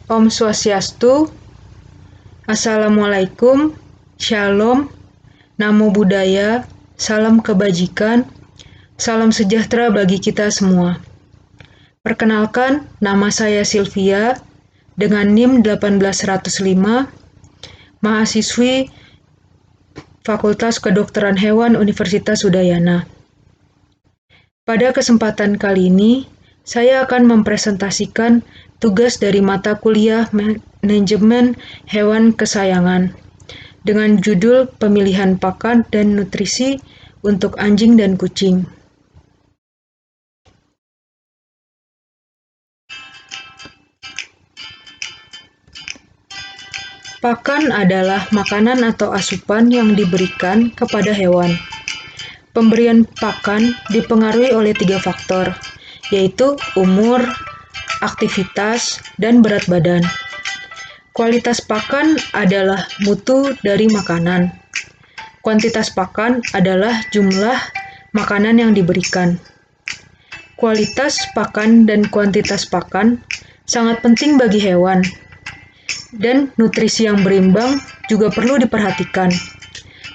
Om Swastiastu, Assalamualaikum, Shalom, Namo Buddhaya, salam kebajikan, salam sejahtera bagi kita semua. Perkenalkan, nama saya Sylvia, dengan NIM 1805, mahasiswi Fakultas Kedokteran Hewan Universitas Udayana. Pada kesempatan kali ini, saya akan mempresentasikan tugas dari mata kuliah Manajemen Hewan Kesayangan dengan judul Pemilihan Pakan dan Nutrisi untuk Anjing dan Kucing. Pakan adalah makanan atau asupan yang diberikan kepada hewan. Pemberian pakan dipengaruhi oleh 3 faktor, yaitu umur, aktivitas, dan berat badan. Kualitas pakan adalah mutu dari makanan. Kuantitas pakan adalah jumlah makanan yang diberikan. Kualitas pakan dan kuantitas pakan sangat penting bagi hewan, dan nutrisi yang berimbang juga perlu diperhatikan,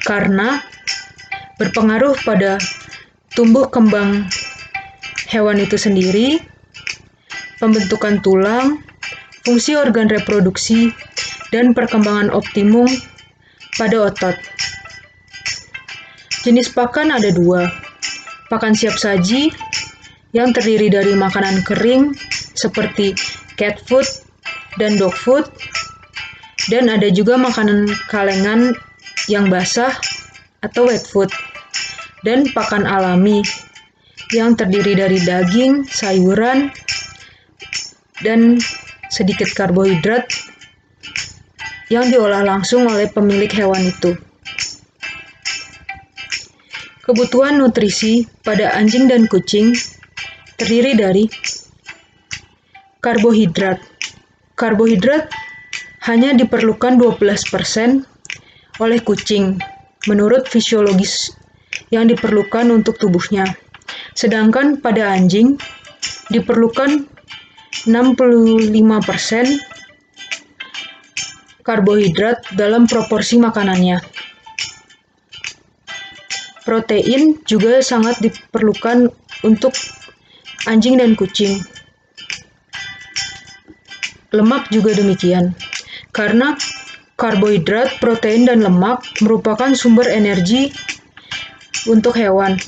karena berpengaruh pada tumbuh kembang hewan itu sendiri, pembentukan tulang, fungsi organ reproduksi, dan perkembangan optimum pada otot. Jenis pakan ada 2, pakan siap saji yang terdiri dari makanan kering seperti cat food dan dog food, dan ada juga makanan kalengan yang basah atau wet food, dan pakan alami yang terdiri dari daging, sayuran, dan sedikit karbohidrat yang diolah langsung oleh pemilik hewan itu. Kebutuhan nutrisi pada anjing dan kucing terdiri dari karbohidrat. Karbohidrat hanya diperlukan 12% oleh kucing menurut fisiologis yang diperlukan untuk tubuhnya. Sedangkan pada anjing diperlukan 65% karbohidrat dalam proporsi makanannya. Protein juga sangat diperlukan untuk anjing dan kucing. Lemak juga demikian, karena karbohidrat, protein, dan lemak merupakan sumber energi untuk hewan.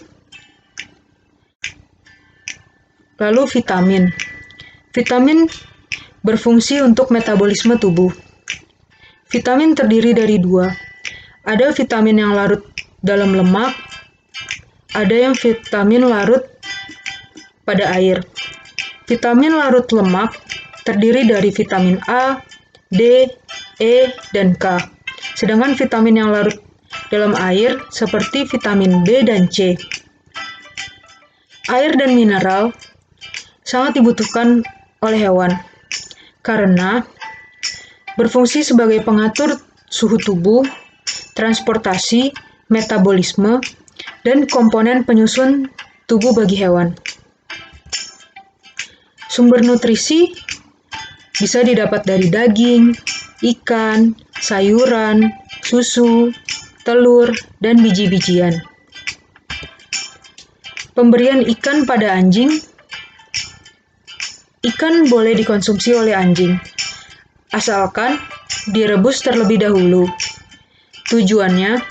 Lalu vitamin. Vitamin berfungsi untuk metabolisme tubuh. Vitamin terdiri dari 2. Ada vitamin yang larut dalam lemak, ada yang vitamin larut pada air. Vitamin larut lemak terdiri dari vitamin A, D, E, dan K. Sedangkan vitamin yang larut dalam air seperti vitamin B dan C. Air dan mineral sangat dibutuhkan oleh hewan karena berfungsi sebagai pengatur suhu tubuh, transportasi, metabolisme, dan komponen penyusun tubuh bagi hewan. Sumber nutrisi bisa didapat dari daging, ikan, sayuran, susu, telur, dan biji-bijian. Pemberian ikan pada anjing. Ikan boleh dikonsumsi oleh anjing, asalkan direbus terlebih dahulu. Tujuannya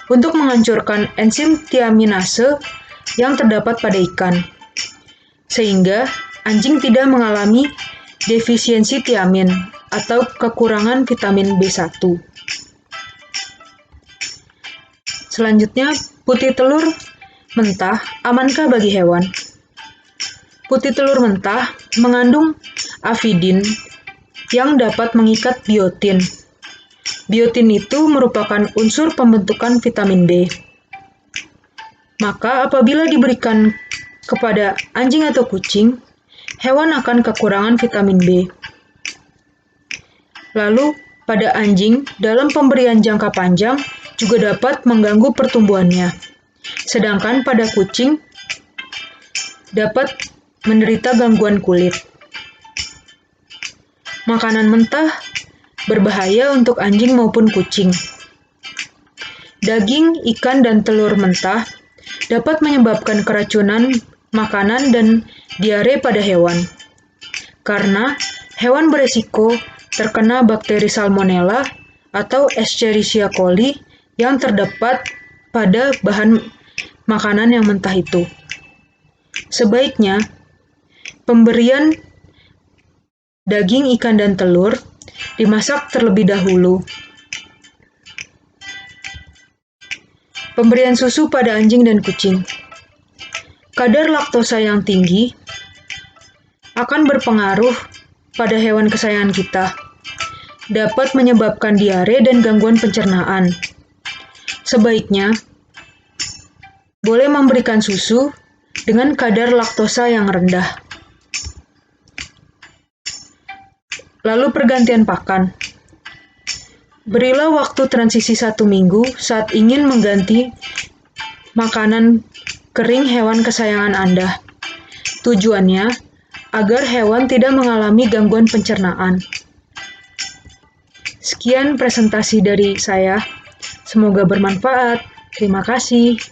untuk menghancurkan enzim tiaminase yang terdapat pada ikan, sehingga anjing tidak mengalami defisiensi tiamin atau kekurangan vitamin B1. Selanjutnya, putih telur mentah amankah bagi hewan? Putih telur mentah mengandung avidin yang dapat mengikat biotin. Biotin itu merupakan unsur pembentukan vitamin B. Maka apabila diberikan kepada anjing atau kucing, hewan akan kekurangan vitamin B. Lalu, pada anjing, dalam pemberian jangka panjang juga dapat mengganggu pertumbuhannya. Sedangkan pada kucing, dapat menderita gangguan kulit. Makanan mentah berbahaya untuk anjing maupun kucing. Daging, ikan, dan telur mentah dapat menyebabkan keracunan makanan dan diare pada hewan. Karena hewan beresiko terkena bakteri Salmonella atau Escherichia coli yang terdapat pada bahan makanan yang mentah itu. Sebaiknya, pemberian daging, ikan, dan telur dimasak terlebih dahulu. Pemberian susu pada anjing dan kucing. Kadar laktosa yang tinggi akan berpengaruh pada hewan kesayangan kita. Dapat menyebabkan diare dan gangguan pencernaan. Sebaiknya, boleh memberikan susu dengan kadar laktosa yang rendah. Lalu pergantian pakan. Berilah waktu transisi 1 minggu saat ingin mengganti makanan kering hewan kesayangan Anda. Tujuannya agar hewan tidak mengalami gangguan pencernaan. Sekian presentasi dari saya. Semoga bermanfaat. Terima kasih.